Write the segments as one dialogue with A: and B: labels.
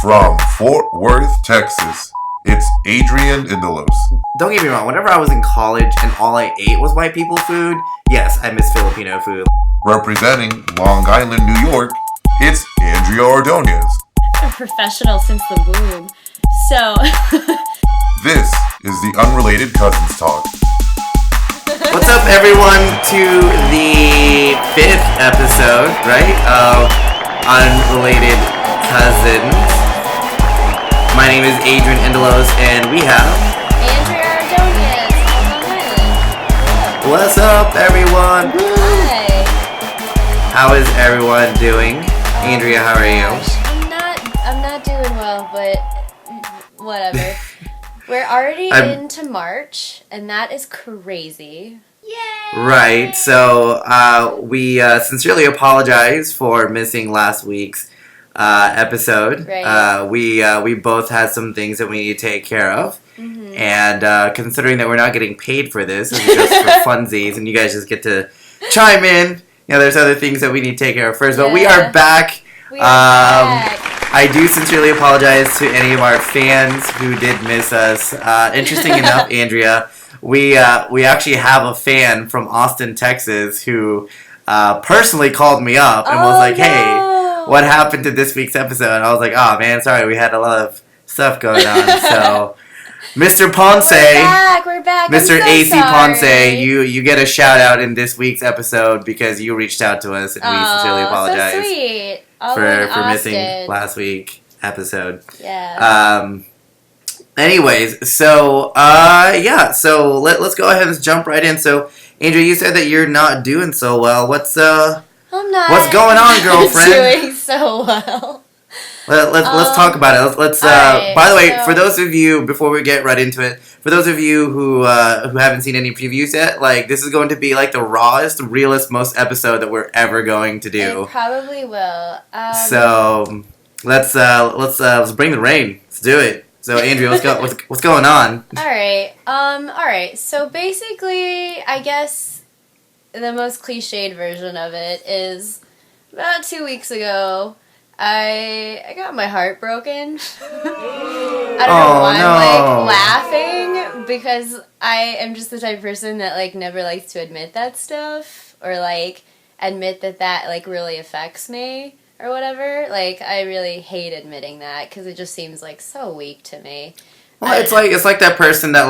A: From Fort Worth, Texas, it's Adrian Indelos.
B: Don't get me wrong, whenever I was in college and all I ate was white people food, yes, I miss Filipino food.
A: Representing Long Island, New York, it's Andrea Ordonez.
C: A professional since the womb. So...
A: This is the Unrelated Cousins Talk.
B: What's up, everyone, to the 5th episode, right, of Unrelated Cousins. My name is Adrian Indelos, and we have...
C: Andrea Ordonez on Long Island.
B: What's up, everyone?
C: Hi.
B: How is everyone doing? Andrea, how are you?
C: I'm not doing well, but whatever. We're already into March, and that is crazy. Yay!
B: Right, so we sincerely apologize for missing last week's episode.
C: Right.
B: We both had some things that we need to take care of.
C: Mm-hmm.
B: And considering that we're not getting paid for this, it's just for funsies, and you guys just get to chime in. You know, there's other things that we need to take care of first, but we are back.
C: We are back.
B: I do sincerely apologize to any of our fans who did miss us. Interesting enough, Andrea, we actually have a fan from Austin, Texas, who personally called me up and was like, "Hey, what happened to this week's episode?" And I was like, "Oh man, sorry, we had a lot of stuff going on." So, Mr. Ponce,
C: we're back.
B: Mr.
C: I'm so
B: AC
C: sorry.
B: Ponce, you get a shout out in this week's episode because you reached out to us, and we sincerely apologize.
C: So sweet. All
B: For
C: in
B: missing
C: Austin.
B: last week episode.
C: Yeah.
B: Anyways, so so let's go ahead and jump right in. So, Andrea, you said that you're not doing so well. What's
C: I'm not.
B: what's going on, girlfriend?
C: Doing so well.
B: Let's talk about it. Let's
C: right,
B: by the way,
C: so-
B: for those of you, before we get right into it, for those of you who haven't seen any previews yet, like, this is going to be like the rawest, realest, most episode that we're ever going to do.
C: It probably will.
B: So let's bring the rain. Let's do it. So, Andrea, what's going on?
C: All right. So basically, I guess the most cliched version of it is about 2 weeks ago, I got my heart broken. I don't know why I'm laughing, because I am just the type of person that never likes to admit that stuff, or admit that really affects me or whatever. I really hate admitting that because it just seems so weak to me.
B: Well, it's like that person that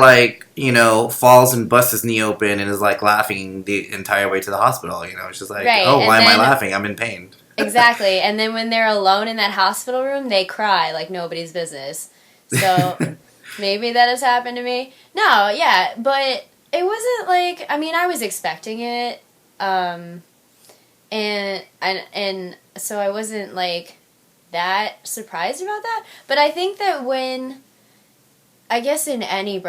B: falls and busts his knee open and is laughing the entire way to the hospital. It's just like,
C: right.
B: Oh, why am I laughing? I'm in pain.
C: Exactly. And then when they're alone in that hospital room, they cry like nobody's business. So maybe that has happened to me. No, yeah, but it wasn't I was expecting it. And so I wasn't that surprised about that. But I think that I guess in any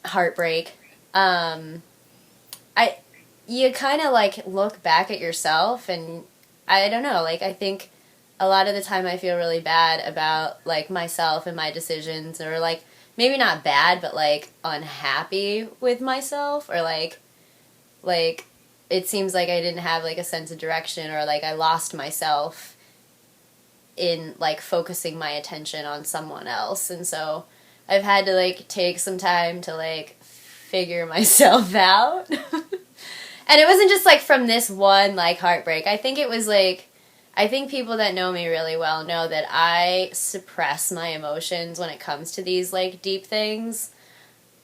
C: heartbreak, you kind of look back at yourself, and I don't know, I think a lot of the time I feel really bad about myself and my decisions, or maybe not bad, but unhappy with myself, or it seems like I didn't have a sense of direction, or I lost myself in focusing my attention on someone else. And so I've had to take some time to figure myself out. And it wasn't just from this one heartbreak. I think it was I think people that know me really well know that I suppress my emotions when it comes to these deep things,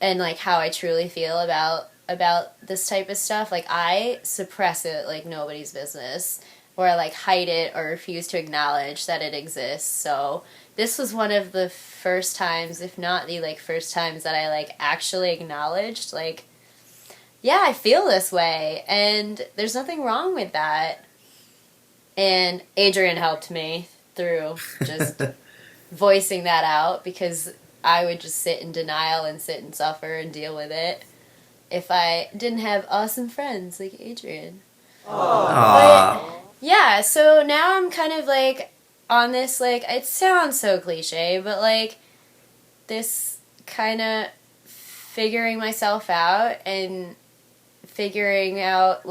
C: and how I truly feel about this type of stuff. I suppress it like nobody's business, or I hide it or refuse to acknowledge that it exists. So this was one of the first times, if not the first times, that I actually acknowledged yeah, I feel this way, and there's nothing wrong with that. And Adrian helped me through just voicing that out, because I would just sit in denial and sit and suffer and deal with it if I didn't have awesome friends like Adrian. But, yeah, so now I'm kind of on this, it sounds so cliche, but this kind of figuring myself out and figuring out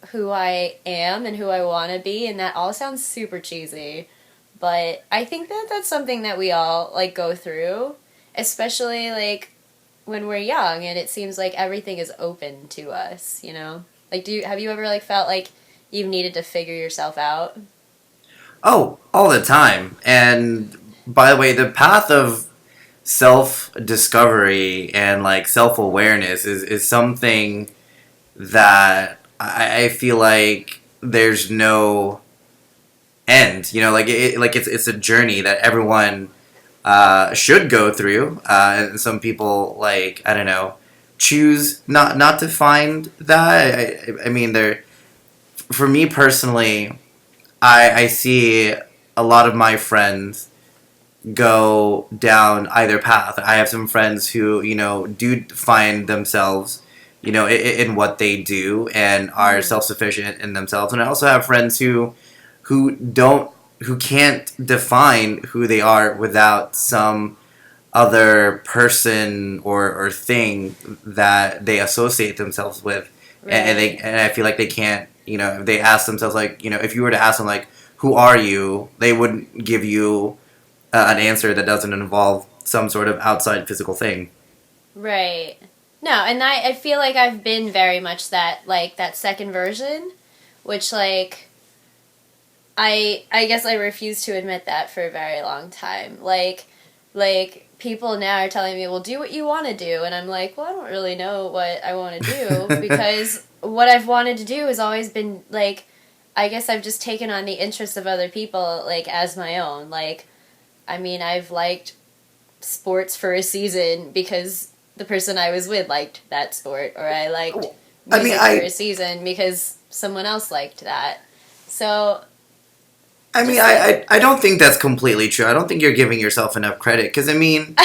C: who I am and who I want to be, and that all sounds super cheesy, But I think that that's something that we all like go through, especially like when we're young and it seems like everything is open to us, you know? Like have you ever like felt like you've needed to figure yourself out?
B: Oh, all the time. And by the way, the path of self discovery and like self awareness is something that I feel like there's no end. You know, like it's a journey that everyone should go through, and some people like I don't know choose not to find that. I mean, there for me personally, I see a lot of my friends go down either path. I have some friends who, do find themselves, in what they do and are
C: Mm-hmm.
B: self-sufficient in themselves. And I also have friends who can't define who they are without some other person or thing that they associate themselves with.
C: Right.
B: And I feel like they can't, if they ask themselves like, if you were to ask them like, who are you? They wouldn't give you an answer that doesn't involve some sort of outside physical thing.
C: Right. No, and I feel like I've been very much that like that second version, which like I guess I refused to admit that for a very long time. Like people now are telling me, "Well, do what you want to do." And I'm like, "Well, I don't really know what I want to do because what I've wanted to do has always been like I guess I've just taken on the interests of other people like as my own. Like I mean, I've liked sports for a season because the person I was with liked that sport, or I liked
B: I mean,
C: music for a season because someone else liked that. So, just like,
B: I don't think that's completely true. I don't think you're giving yourself enough credit because I mean,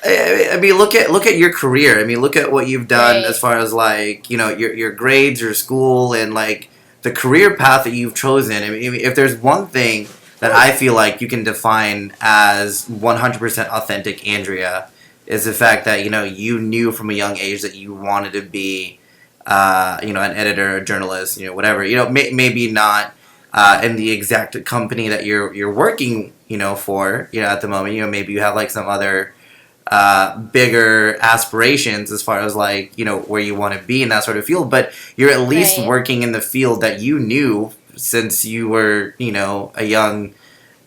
B: look at your career. I mean, look at what you've done as
C: right,
B: far as like your grades, your school, and like the career path that you've chosen. I mean, if there's one thing that I feel like you can define as 100% authentic Andrea is the fact that you knew from a young age that you wanted to be an editor, a journalist, whatever. Maybe not in the exact company that you're working, for, at the moment. Maybe you have like some other bigger aspirations as far as like where you want to be in that sort of field, but you're at least
C: right,
B: working in the field that you knew since you were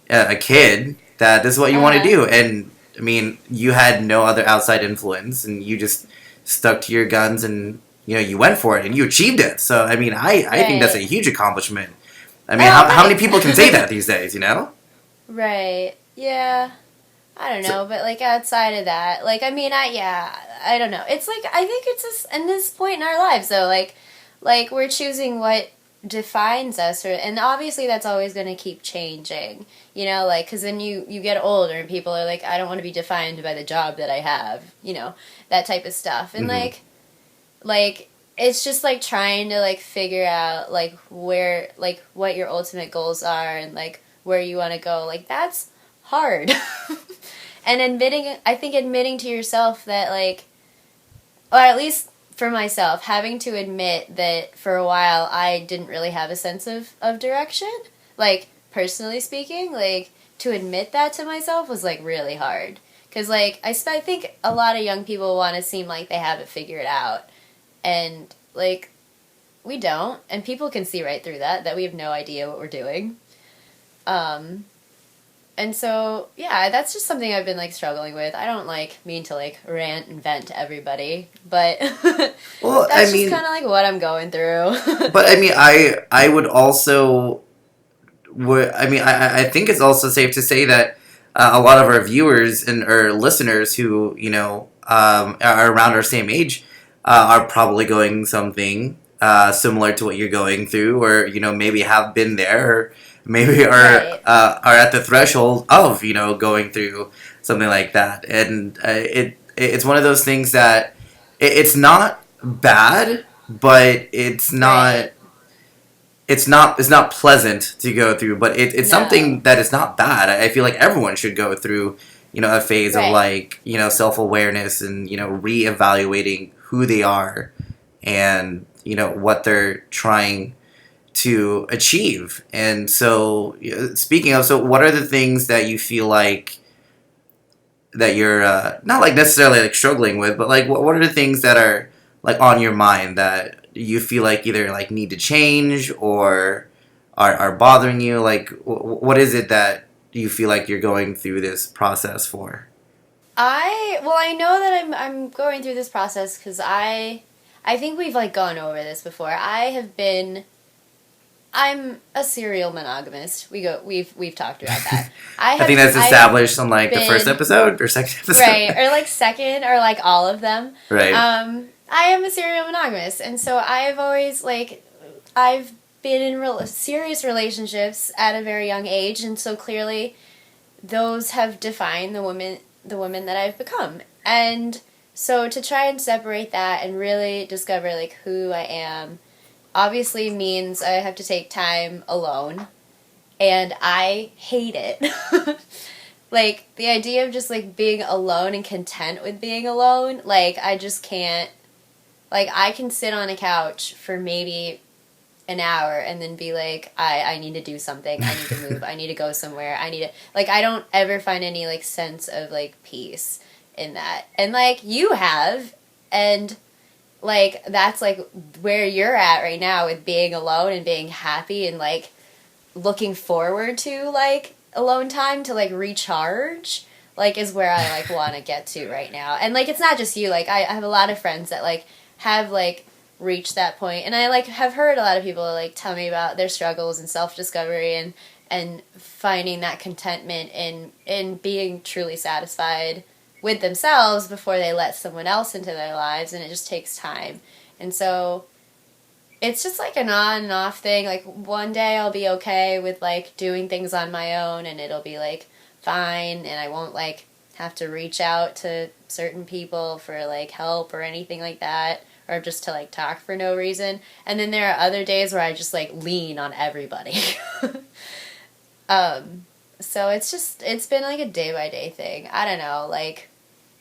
B: a kid that this is what you
C: uh
B: want to
C: huh,
B: do. And I mean, you had no other outside influence and you just stuck to your guns and you went for it and you achieved it. So I mean, I think that's a
C: right.
B: huge accomplishment. I mean,
C: Oh,
B: how many people can say that
C: thanks.
B: these days,
C: Right. Yeah. I don't
B: So,
C: know, but like outside of that, like I mean, I don't know. It's like I think it's just in this point in our lives though, like we're choosing what defines us, and obviously that's always going to keep changing. You know, like because then you get older and people are like, I don't want to be defined by the job that I have. You know, that type of stuff, and
B: mhm.
C: like it's just like trying to like figure out like where like what your ultimate goals are and like where you want to go. Like that's hard. And I think admitting to yourself that like or at least for myself having to admit that for a while I didn't really have a sense of direction, like personally speaking, like to admit that to myself was like really hard because like I think a lot of young people want to seem like they have it figured out, and like we don't, and people can see right through that we have no idea what we're doing. um and so, yeah, that's just something I've been like struggling with. I don't like mean to like rant and vent to everybody, but
B: Well, I
C: that's just
B: mean,
C: kind of like what I'm going through.
B: but I mean, I would also I mean, I think it's also safe to say that a lot of our viewers and or listeners who are around our same age are probably going something similar to what you're going through, or maybe have been there, or maybe
C: Right,
B: are at the threshold of going through something like that, and it's one of those things that it's not bad, but
C: right.
B: it's not pleasant to go through, but it's something
C: No,
B: that is not bad. I feel like everyone should go through, a phase of
C: right.
B: like, self awareness and, reevaluating who they are and, what they're trying to achieve. And so, speaking of, so what are the things that you feel like that you're not like necessarily like struggling with, but like what are the things that are like on your mind that you feel like either like need to change or are bothering you? Like what is it that you feel like you're going through this process for?
C: I know that I'm going through this process because I think we've like gone over this before. I'm a serial monogamist. We've talked about that.
B: I think that's established on like the first episode or second episode.
C: Right, or like second or like all of them.
B: Right.
C: I am a serial monogamist, and so I've always I've been in serious relationships at a very young age, and so clearly those have defined the woman that I've become. And so to try and separate that and really discover like who I am obviously means I have to take time alone, and I hate it. Like the idea of just like being alone and content with being alone, like I just can't. Like I can sit on a couch for maybe an hour and then be like, I need to do something, I need to move, I need to go somewhere, I need to, like, I don't ever find any like sense of like peace in that. And like you have, and like that's like where you're at right now with being alone and being happy and like looking forward to like alone time to like recharge, like is where I like want to get to right now. And like it's not just you, like I have a lot of friends that like have like reached that point, and I like have heard a lot of people like tell me about their struggles and self-discovery and finding that contentment in being truly satisfied with themselves before they let someone else into their lives, and it just takes time. And so it's just like an on and off thing. Like one day I'll be okay with like doing things on my own and it'll be like fine, and I won't like have to reach out to certain people for like help or anything like that, or just to like talk for no reason. And then there are other days where I just like lean on everybody. So it's been like a day by day thing. I don't know, like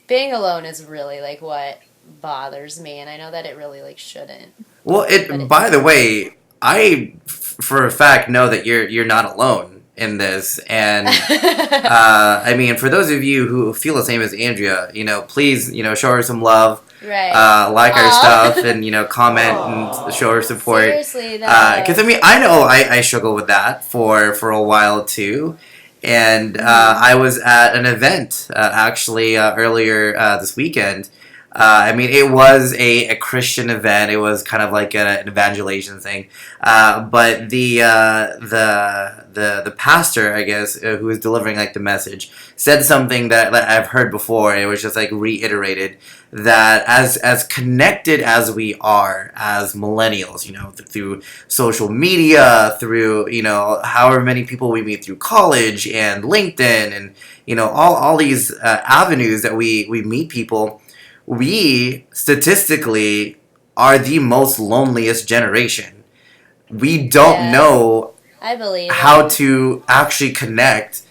C: being alone is really like what bothers me, and I know that it really like shouldn't.
B: Well, by the way, I for a fact know that you're not alone in this, and I mean, for those of you who feel the same as Andrea, please, show her some love,
C: right?
B: Like our stuff, and comment and show her support.
C: Seriously,
B: because I mean, I know I struggle with that for a while too. And I was at an event actually earlier this weekend. I mean, it was a Christian event. It was kind of like an evangelization thing. But the pastor, I guess, who was delivering like the message, said something that I've heard before. It was just like reiterated that as connected as we are as millennials, through social media, through however many people we meet through college and LinkedIn, and all these avenues that we meet people. We statistically are the most loneliest generation. We don't know
C: I believe
B: how to actually connect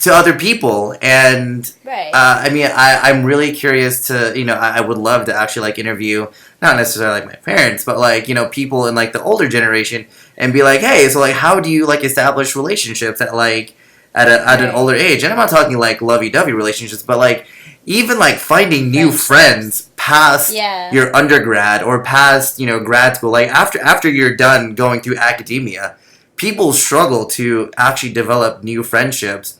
B: to other people, and
C: right.
B: I mean, I'm really curious to I would love to actually like interview not necessarily like my parents, but like people in like the older generation, and be like, hey, so like how do you like establish relationships at like at an older age? And I'm not talking like lovey-dovey relationships, but like even like finding new friends past your undergrad or past grad school. Like after you're done going through academia, people struggle to actually develop new friendships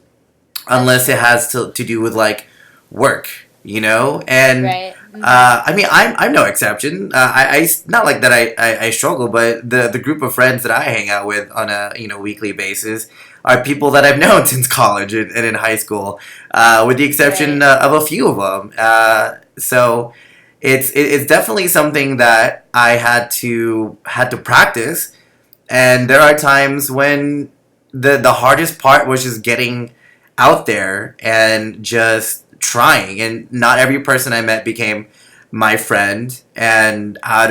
B: unless it has to do with like work, and
C: right.
B: I mean, I'm no exception. I not like that I struggle, but the group of friends that I hang out with on a weekly basis are people that I've known since college and in high school, with the exception of a few of them. So it's definitely something that I had to practice, and there are times when the hardest part was just getting out there and just trying, and not every person I met became my friend. And I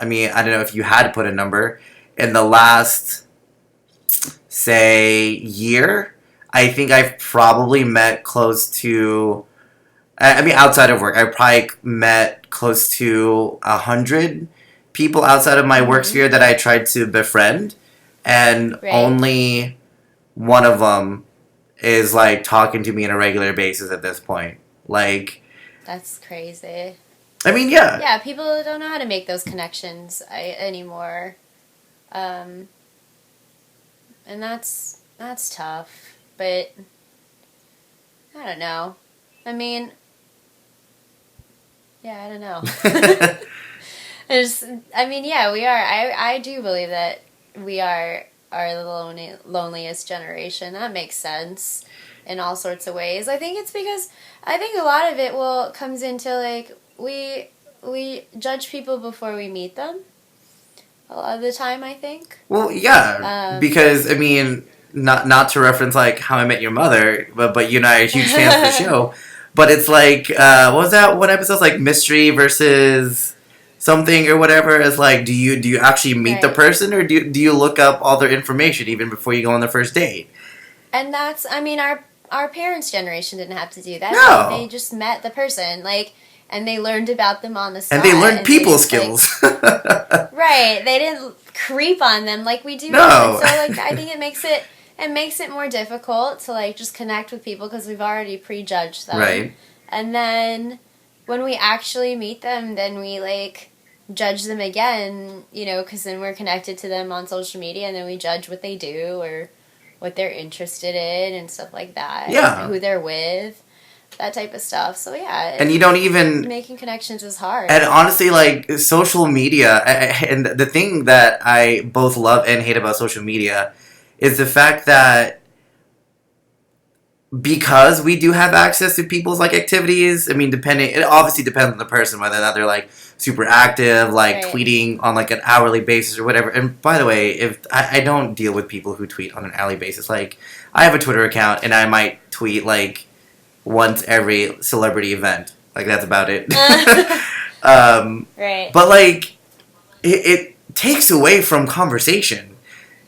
B: mean, I don't know if you had to put a number, in the last say year, I think I've probably met close to, I mean, outside of work, I probably met close to 100 people outside of my work sphere that I tried to befriend. and
C: Right.
B: only one of them is like talking to me on a regular basis at this point. Like,
C: That's crazy.
B: I mean, yeah.
C: Yeah, people don't know how to make those connections anymore. And that's tough. But I don't know. I mean, yeah, I don't know. I mean, yeah, we are. I do believe that we are the loneliest generation. That makes sense in all sorts of ways. I think it's because I think a lot of it comes into like we judge people before we meet them. A lot of the time, I think.
B: Well, yeah, because I mean, not to reference like How I Met Your Mother, but you and I are huge fans of the show. But it's like, what was that one episode? It's like mystery versus something or whatever. It's like, do you actually meet the
C: Right.
B: person, or do you look up all their information even before you go on the first date?
C: And that's, I mean, our parents' generation didn't have to do that.
B: No.
C: They just met the person, like, and they learned about them on the spot.
B: And they learned people
C: didn't,
B: skills.
C: Like, right. They didn't creep on them like we do
B: No.
C: now. And so, like, I think it makes it more difficult to, like, just connect with people because we've already prejudged them.
B: Right.
C: And then when we actually meet them, then we, like, judge them again, you know, because then we're connected to them on social media and then we judge what they do or what they're interested in and stuff like that.
B: Yeah.
C: Who they're with, that type of stuff. So, yeah.
B: And you don't even...
C: Making connections is hard.
B: And honestly, like, social media, and the thing that I both love and hate about social media is the fact that because we do have access to people's, like, activities, I mean, it obviously depends on the person, whether or not they're, like, super active, like,
C: Right.
B: tweeting on, like, an hourly basis or whatever. And by the way, if I don't deal with people who tweet on an hourly basis. Like, I have a Twitter account, and I might tweet, like, once every celebrity event. Like, that's about it.
C: Right.
B: But, like, it takes away from conversation.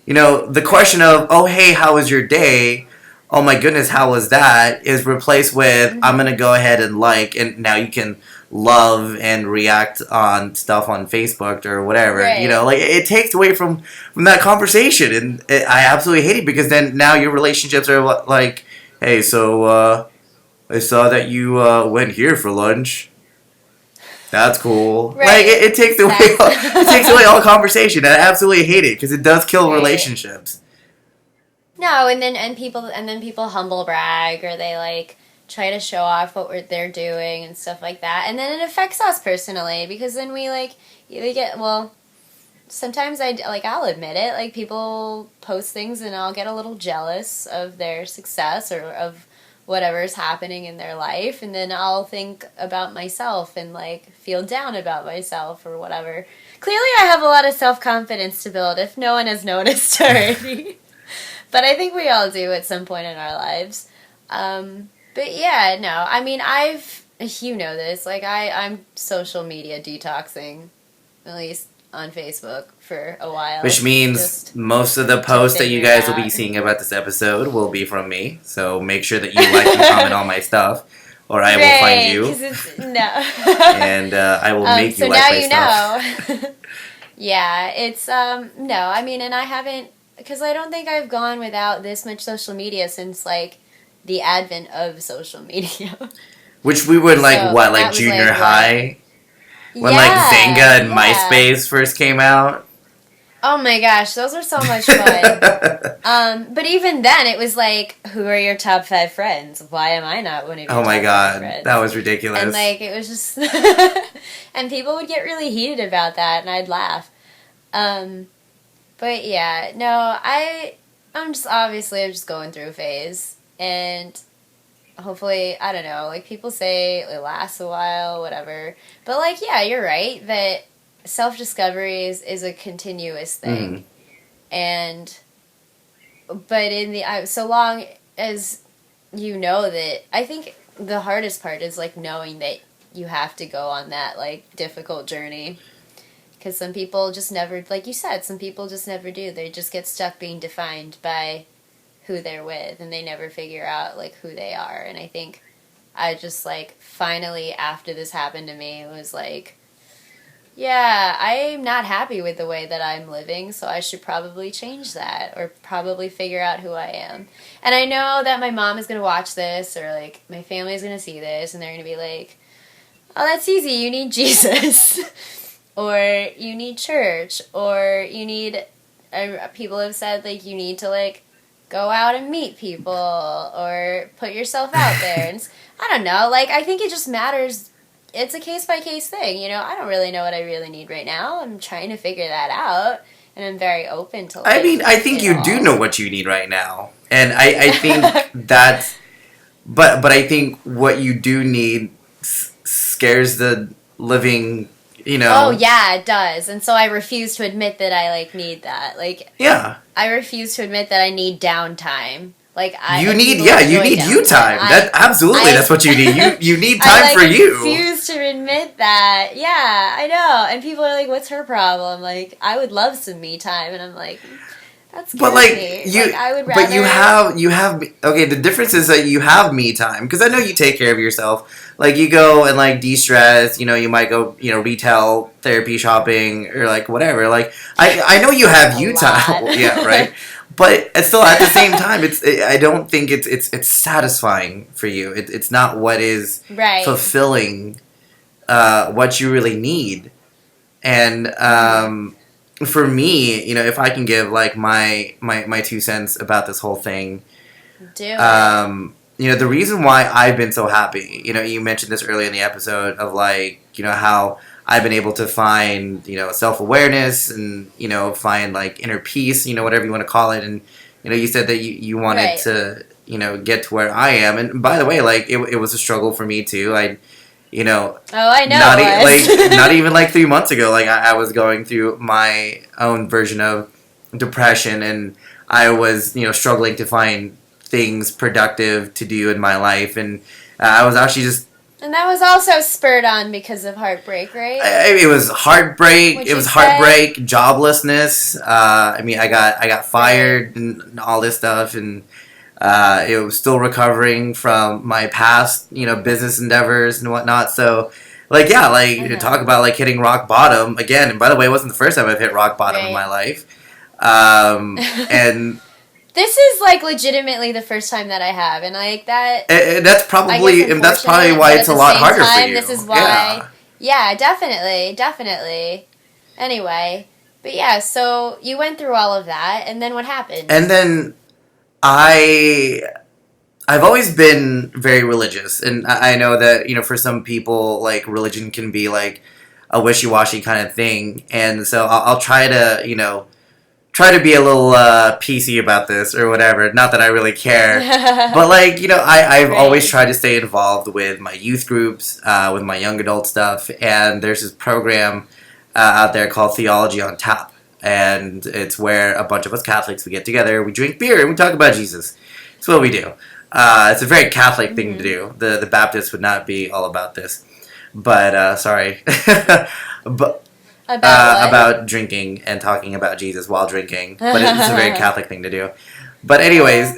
B: You know, the question of, oh, hey, how was your day? Oh, my goodness, how was that? Is replaced with, I'm going to go ahead and like, and now you can love and react on stuff on Facebook or whatever.
C: Right.
B: You know, like, it takes away from that conversation. And I absolutely hate it because then now your relationships are like, hey, so, I saw that you went here for lunch. That's cool.
C: Right.
B: Like it takes away it takes away all conversation. And I absolutely hate it because it does kill
C: Right.
B: relationships.
C: No, and then people humble brag or they like try to show off what they're doing and stuff like that, and then it affects us personally because then we like they get sometimes I'll admit it, like people post things and I'll get a little jealous of their success or of whatever's happening in their life, and then I'll think about myself and like feel down about myself or whatever. Clearly I have a lot of self-confidence to build if no one has noticed already. But I think we all do at some point in our lives. But yeah, no, I mean you know this, like I'm social media detoxing, at least on Facebook for a while.
B: Which means
C: Just
B: most of the posts that you
C: figure it
B: guys will be
C: out.
B: seeing about this episode will be from me. So make sure that you like and comment on my stuff, or I will find you,
C: 'cause it's, no.
B: and I will make you
C: so
B: like
C: now
B: my
C: you
B: stuff.
C: know. Yeah, it's no, I mean, and I haven't, because I don't think I've gone without this much social media since like the advent of social media.
B: Which we would like
C: So,
B: what,
C: that
B: like
C: was,
B: junior
C: like,
B: high? When like Zynga and MySpace first came out.
C: Oh my gosh, those were so much fun. But even then, it was like, who are your top 5 friends? Why am I not one of your
B: Oh my
C: top 5
B: god,
C: friends?
B: that was ridiculous.
C: And like, it was just, and people would get really heated about that, and I'd laugh. But yeah, no, I'm just going through a phase, and hopefully, I don't know, like people say it lasts a while, whatever. But like, yeah, you're right that self-discovery is a continuous thing. And, but so long as you know that, I think the hardest part is like knowing that you have to go on that like difficult journey. Because some people just never, like you said, some people just never do. They just get stuck being defined by who they're with, and they never figure out like who they are. And I think I just like finally, after this happened to me, it was like, yeah, I'm not happy with the way that I'm living, so I should probably change that or probably figure out who I am. And I know that my mom is going to watch this or like my family is going to see this and they're going to be like, "Oh, that's easy. You need Jesus." or you need church or you need people have said like you need to like go out and meet people or put yourself out there. And I don't know, like I think it just matters. It's a case by case thing, you know. I don't really know what I really need right now. I'm trying to figure that out, and I'm very open to. Like,
B: I mean, I think you do know what you need right now, and I think that's. But I think what you do need scares the living. You know.
C: Oh yeah, it does, and so I refuse to admit that I like need that. Like.
B: Yeah.
C: I refuse to admit that I need downtime. Like
B: you need you time. That absolutely that's what you need. You need time for you.
C: I refuse to admit that. Yeah, I know. And people are like, "What's her problem?" Like, I would love some me time, and I'm like, that's
B: but like
C: me.
B: you,
C: like, I would rather.
B: But you have. Okay, the difference is that you have me time because I know you take care of yourself. Like you go and like de-stress. You know, you might go retail therapy shopping or like whatever. Like I know you have you time. Yeah, right. But it's still at the same time, I don't think it's satisfying for you. It's not what is fulfilling what you really need. And for me, if I can give like my 2 cents about this whole thing, the reason why I've been so happy. You mentioned this earlier in the episode of like how I've been able to find, self-awareness and, find like inner peace, whatever you want to call it. And, you said that you wanted to, get to where I am. And by the way, like it was a struggle for me too. I know. Not even like 3 months ago, like I was going through my own version of depression and I was, struggling to find things productive to do in my life. And I was actually just,
C: and that was also spurred on because of heartbreak, right?
B: It was heartbreak. It was heartbreak, joblessness. I got fired and all this stuff, and it was still recovering from my past, business endeavors and whatnot. So, talk about like hitting rock bottom again. And by the way, it wasn't the first time I've hit rock bottom in my life. And
C: this is like legitimately the first time that I have, and like that.
B: That's probably why it's a lot harder for you.
C: This is why. Yeah, definitely. Anyway, but yeah, so you went through all of that, and then what happened?
B: And then I've always been very religious, and I know that for some people like religion can be like a wishy-washy kind of thing, and so I'll try to try to be a little PC about this or whatever. Not that I really care. But, like, I've always tried to stay involved with my youth groups, with my young adult stuff. And there's this program out there called Theology on Tap. And it's where a bunch of us Catholics, we get together, we drink beer, and we talk about Jesus. It's what we do. It's a very Catholic thing to do. The Baptists would not be all about this. But, sorry. But... About drinking and talking about Jesus while drinking, but it's a very Catholic thing to do. But anyways,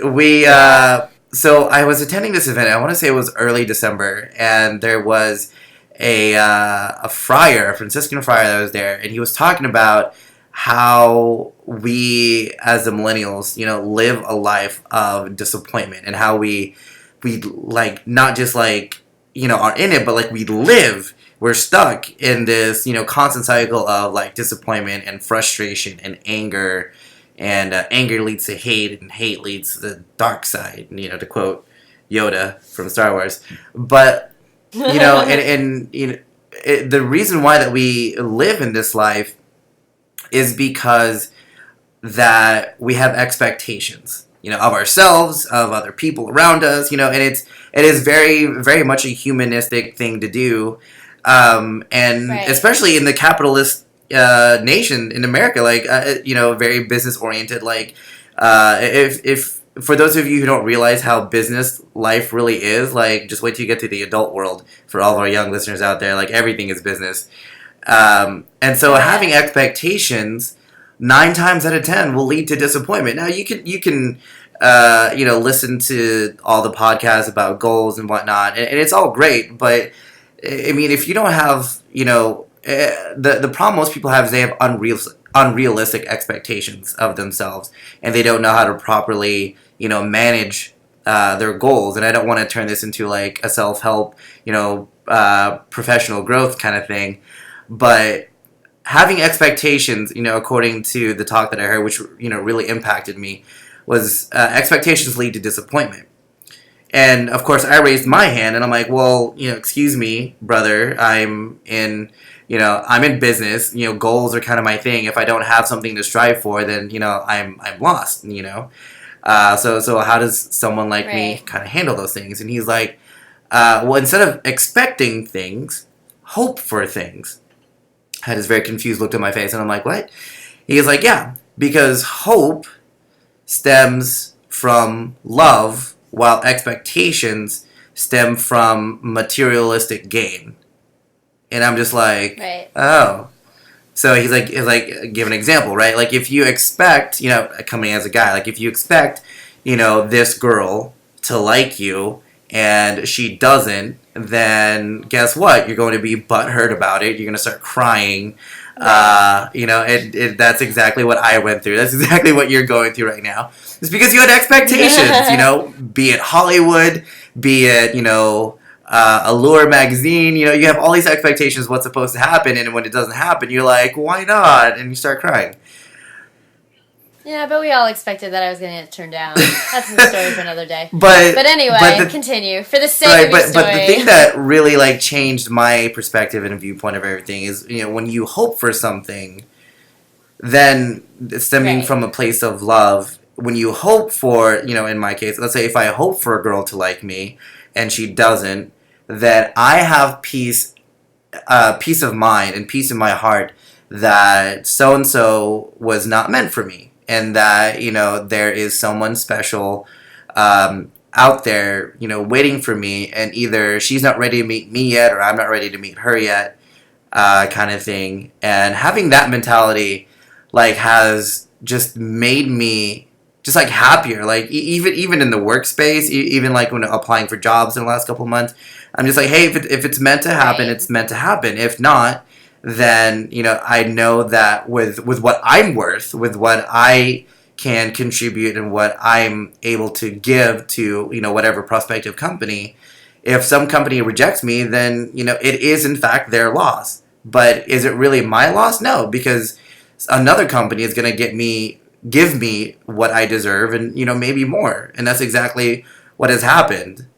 B: so I was attending this event. I want to say it was early December, and there was a friar, a Franciscan friar that was there, and he was talking about how we as the millennials, live a life of disappointment, and how we like not just like are in it, but like we live. We're stuck in this, constant cycle of like disappointment and frustration and anger, and anger leads to hate, and hate leads to the dark side. To quote Yoda from Star Wars. But the reason why that we live in this life is because that we have expectations, of ourselves, of other people around us, and it is very, very much a humanistic thing to do. Especially in the capitalist nation in America, like very business oriented. Like if for those of you who don't realize how business life really is, like just wait till you get to the adult world. For all of our young listeners out there, like everything is business, and so having expectations 9 times out of 10 will lead to disappointment. Now you can listen to all the podcasts about goals and whatnot, and it's all great, but I mean, if you don't have, the problem most people have is they have unrealistic expectations of themselves, and they don't know how to properly, manage their goals. And I don't want to turn this into like a self-help, professional growth kind of thing, but having expectations, according to the talk that I heard, which really impacted me, was expectations lead to disappointment. And of course, I raised my hand, and I'm like, well, excuse me, brother, I'm in business. Goals are kind of my thing. If I don't have something to strive for, then I'm lost. So how does someone like me
C: Right.
B: kind of handle those things? And he's like, well, instead of expecting things, hope for things. I had this very confused look on my face, and I'm like, what? He's like, yeah, because hope stems from love, while expectations stem from materialistic gain. And I'm just like,
C: Right.
B: oh. So he's like, give an example, right? Like if you expect, coming as a guy, like if you expect, this girl to like you and she doesn't, then guess what? You're going to be butthurt about it. You're going to start crying.
C: Right.
B: That's exactly what I went through. That's exactly what you're going through right now. It's because you had expectations, be it Hollywood, be it, Allure magazine, you have all these expectations of what's supposed to happen, and when it doesn't happen, you're like, why not? And you start crying.
C: Yeah, but we all expected that I was going to get turned down. That's the story for another day.
B: But
C: anyway, continue. For the sake of your story.
B: But the thing that really like changed my perspective and viewpoint of everything is, when you hope for something, then stemming
C: Right.
B: from a place of love, when you hope for, in my case, let's say if I hope for a girl to like me and she doesn't, then I have peace of mind and peace in my heart that so and so was not meant for me, and that there is someone special out there, waiting for me, and either she's not ready to meet me yet, or I'm not ready to meet her yet, kind of thing. And having that mentality, like, has just made me just like happier. Like even in the workspace, even like when applying for jobs in the last couple of months, I'm just like, hey, if it's meant to happen,
C: Right.
B: it's meant to happen. If not, then I know that with what I'm worth, with what I can contribute, and what I'm able to give to whatever prospective company. If some company rejects me, then it is in fact their loss. But is it really my loss? No, because another company is going to give me what I deserve, and maybe more. And that's exactly what has happened.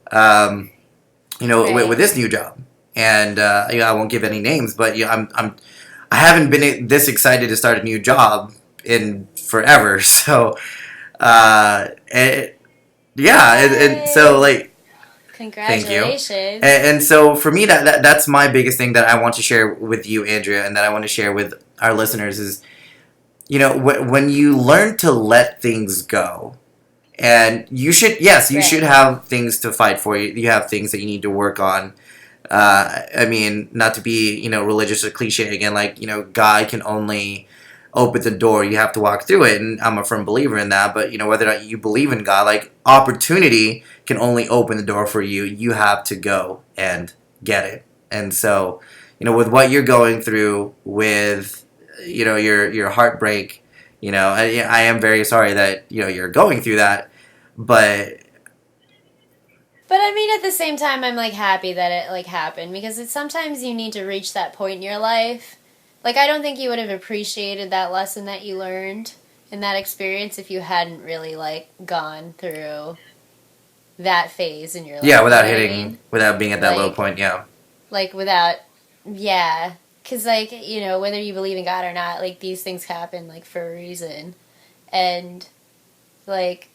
B: With
C: Right.
B: this new job. And I won't give any names, but I haven't been this excited to start a new job in forever. So, and so like, thank you.
C: Congratulations.
B: And so for me, that's my biggest thing that I want to share with you, Andrea, and that I want to share with our listeners is, when you learn to let things go, and you should
C: Right.
B: have things to fight for. You have things that you need to work on. I mean, not to be religious or cliche again, like God can only open the door. You have to walk through it, and I'm a firm believer in that. But whether or not you believe in God, like, opportunity can only open the door for you. You have to go and get it. And so, with what you're going through, with your heartbreak, I am very sorry that you're going through that, but
C: But I mean, at the same time, I'm like happy that it like happened, because it's sometimes you need to reach that point in your life. Like, I don't think you would have appreciated that lesson that you learned in that experience if you hadn't really like gone through that phase in your life.
B: yeah, without
C: You know what I
B: hitting,
C: mean?
B: without being at that low
C: Like,
B: point, yeah.
C: like without, yeah, because like whether you believe in God or not, like these things happen like for a reason, and like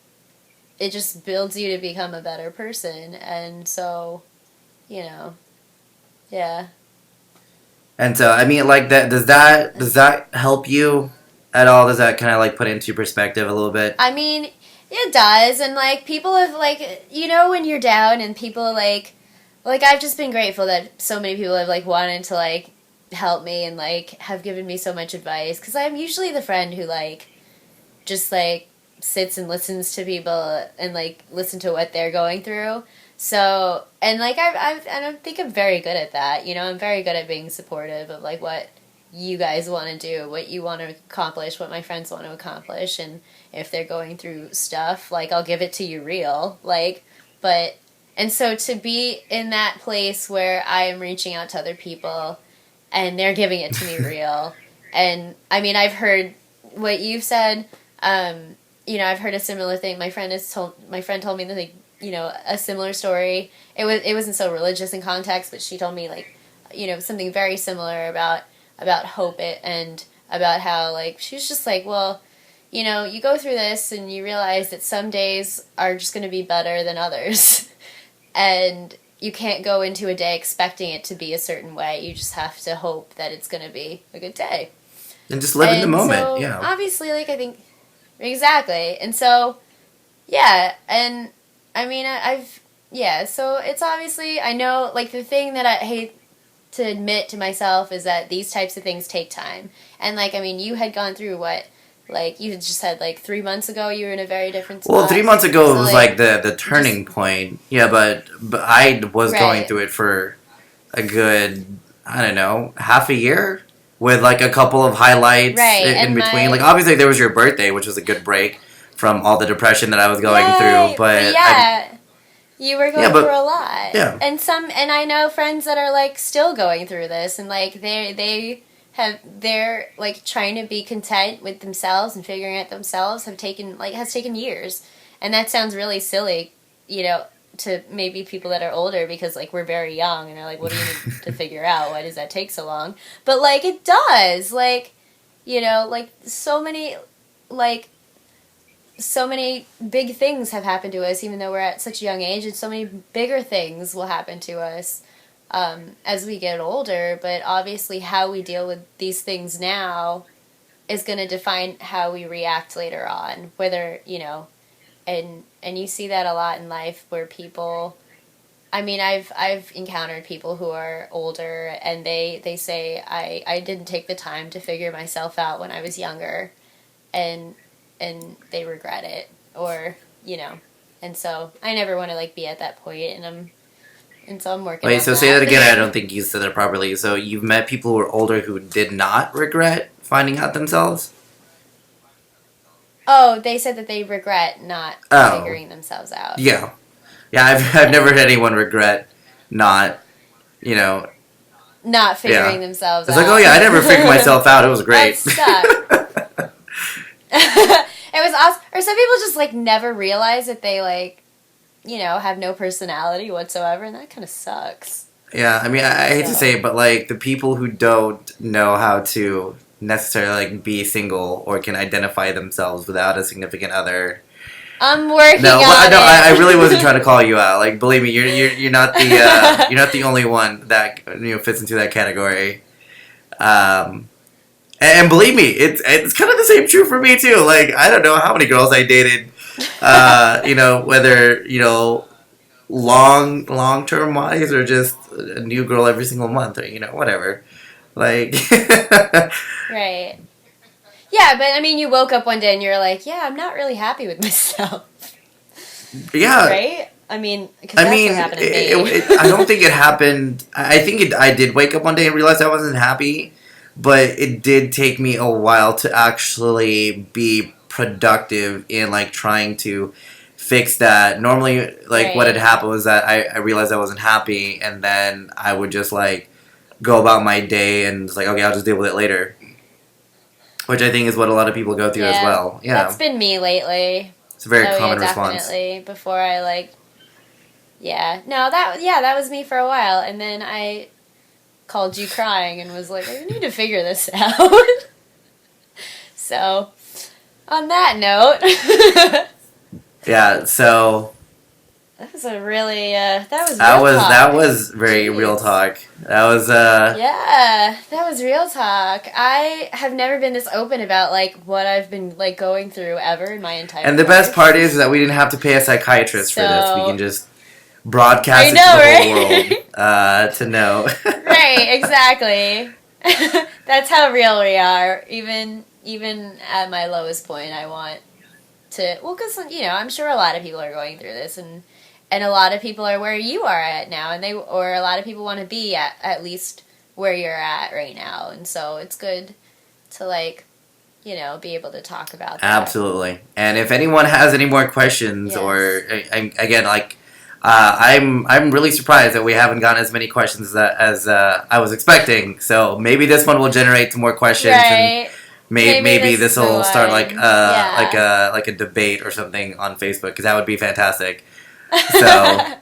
C: it just builds you to become a better person, and so you know, yeah.
B: And so, I mean, like, that does that help you at all? Does that kind of like put it into perspective a little bit?
C: I mean, it does, and like people have like when you're down and people like I've just been grateful that so many people have like wanted to like help me and like have given me so much advice, because I'm usually the friend who like just like sits and listens to people and like listen to what they're going through. So, and like and I think I'm very good at that. You know, I'm very good at being supportive of like what you guys want to do, what you want to accomplish, what my friends want to accomplish, and if they're going through stuff, like I'll give it to you real. Like, but and so to be in that place where I am reaching out to other people and they're giving it to me real. And I mean, I've heard what you've said. You know, I've heard a similar thing. My friend told me that, like, you know, a similar story. It wasn't so religious in context, but she told me, like, you know, something very similar about hope and about how, like, she was just like, well, you know, you go through this and you realize that some days are just going to be better than others. And you can't go into a day expecting it to be a certain way. You just have to hope that it's going to be a good day.
B: And just live in the moment,
C: so,
B: yeah.
C: Obviously, like, I think... Exactly. And so, yeah, and, I mean, so it's obviously... I know, like, the thing that I hate to admit to myself is that these types of things take time. And, like, I mean, you had gone through what... Like, you just said, like, 3 months ago you were in a very different spot.
B: Well, 3 months ago it was, like, the turning point. Yeah, but I was going through it for a good, I don't know, half a year? With, like, a couple of highlights in between. Like, obviously there was your birthday, which was a good break from all the depression that I was going through. But
C: yeah, you were going through a lot.
B: Yeah.
C: And I know friends that are, like, still going through this. And, like, they're like trying to be content with themselves and figuring it themselves has taken years. And that sounds really silly, you know, to maybe people that are older because like we're very young and they're like, what do you need to figure out? Why does that take so long? But like it does, like, you know, like so many big things have happened to us even though we're at such a young age, and so many bigger things will happen to us as we get older, but obviously how we deal with these things now is going to define how we react later on, whether, you know, and you see that a lot in life where people, I mean, I've encountered people who are older and they say, I didn't take the time to figure myself out when I was younger, and they regret it, or, you know, and so I never want to, like, be at that point, and so I'm working on that.
B: Wait, so say that again. I don't think you said that properly. So you've met people who were older who did not regret finding out themselves?
C: Oh, they said that they regret not figuring themselves out.
B: Yeah. Yeah, I've never had anyone regret not, you know...
C: Not figuring themselves out.
B: It's like, oh yeah, I never figured myself out. It was great.
C: That sucked. It was awesome. Or some people just, like, never realize that they, like, you know, have no personality whatsoever, and that kind of sucks.
B: Yeah, I mean, I hate to say it, but, like, the people who don't know how to necessarily, like, be single or can identify themselves without a significant other...
C: I'm working on it.
B: I really wasn't trying to call you out. Like, believe me, you're not the you're not the only one that, you know, fits into that category. And believe me, it's kind of the same true for me too. Like, I don't know how many girls I dated. You know, whether, you know, long-term wise or just a new girl every single month, or, you know, whatever. Like...
C: Right. Yeah, but I mean, you woke up one day and you're like, yeah, I'm not really happy with myself.
B: Yeah.
C: Right? I mean, because that's what happened to me.
B: I don't think it happened... I think I did wake up one day and realize I wasn't happy, but it did take me a while to actually be productive in, like, trying to fix that. Normally, like, what had happened was that I realized I wasn't happy, and then I would just, like, go about my day and it's like, okay, I'll just deal with it later. Which I think is what a lot of people go through as well. Yeah.
C: That's been me lately.
B: It's a very common response.
C: Definitely. Before I, like... Yeah. No, that was me for a while, and then I called you crying and was like, I need to figure this out. So... On that note,
B: yeah. So
C: that was a really that
B: was very real talk. That was
C: yeah, that was real talk. I have never been this open about like what I've been like going through ever in my entire.
B: And the best part is that we didn't have to pay a psychiatrist for this. We can just broadcast it to the whole world to know.
C: Right. Exactly. That's how real we are. Even at my lowest point, I want to... Well, because, you know, I'm sure a lot of people are going through this, and and a lot of people are where you are at now, and or a lot of people want to be at least where you're at right now, and so it's good to like, you know, be able to talk about that.
B: Absolutely. And if anyone has any more questions, or again, like, I'm really surprised that we haven't gotten as many questions as I was expecting. So maybe this one will generate some more questions,
C: right.
B: and maybe this will start like
C: yeah.
B: a debate or something on Facebook, because that would be fantastic. So.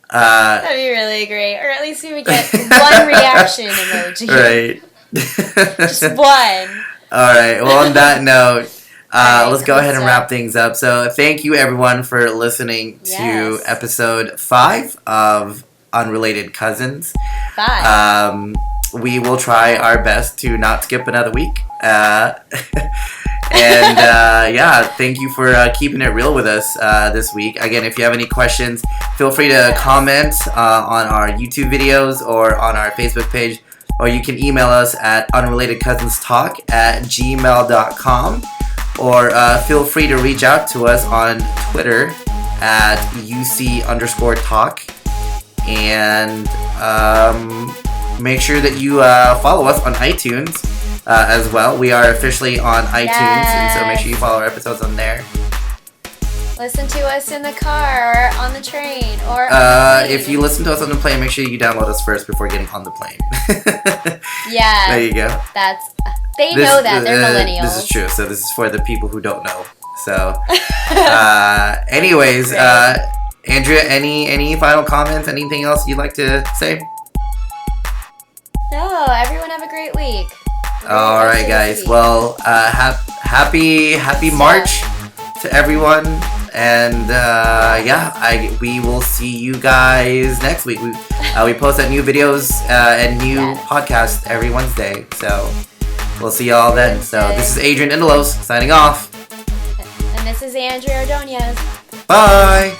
C: That'd be really great, or at least we would get one reaction emoji.
B: Right.
C: Just one.
B: All right. Well, on that note,
C: right,
B: let's go ahead and wrap things up. So, thank you everyone for listening to episode 5 of Unrelated Cousins.
C: 5.
B: We will try our best to not skip another week. Thank you for keeping it real with us this week. Again, if you have any questions, feel free to comment on our YouTube videos or on our Facebook page, or you can email us at unrelatedcousinstalk@gmail.com, or feel free to reach out to us on Twitter at UC_talk, and make sure that you follow us on iTunes as well. We are officially on iTunes, and so make sure you follow our episodes on there.
C: Listen to us in the car or on the train or
B: if you listen to us on the plane, make sure you download us first before getting on the plane.
C: Yeah.
B: There you go.
C: They know that. They're millennials.
B: This is true. So this is for the people who don't know. So, anyways, Andrea, any final comments? Anything else you'd like to say?
C: No, everyone have a great week.
B: All right, guys. Well, happy March to everyone, and we will see you guys next week. We post new videos and new podcasts every Wednesday, so we'll see y'all then. So this is Adrian Indelos signing off,
C: and this is Andrea Ordonez.
B: Bye.